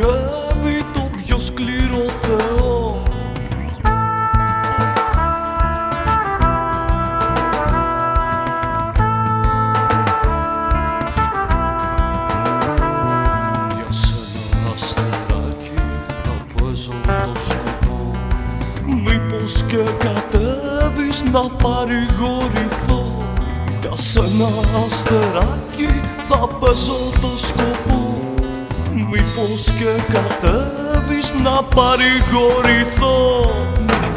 απογεύει το πιο σκληρό Θεό. Για σένα αστεράκι θα παίζω το σκοπό, μήπως και κατέβεις να παρηγορηθώ. Για σένα αστεράκι θα παίζω το σκοπό, μήπως και κατέβεις να παρηγορηθώ.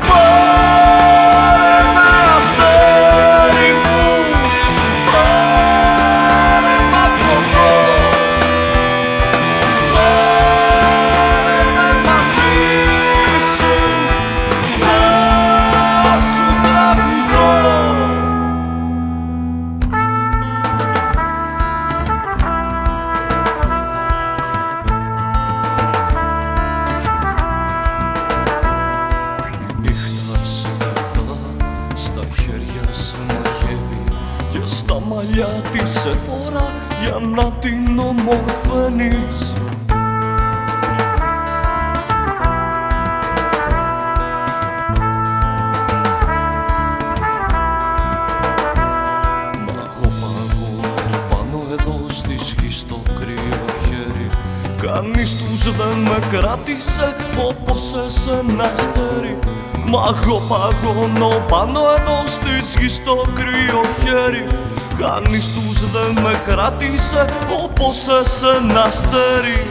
Πάρε με αστέρι μου, πάρε με από εδώ, πάρε με μαζί σου, να σου τραβηγώ. Στα μαλλιά της σε φορά για να την ομορφαίνεις. Μαγώ πάνω εδώ στη γη στο κρύο χέρι, κανείς τους δεν με κράτησε όπως εσένα αστέρι. Μαγώ παγώνω πάνω εδώ στη γη στο κρύο χέρι, κανείς τους δεν με κράτησε όπως εσένα αστέρι.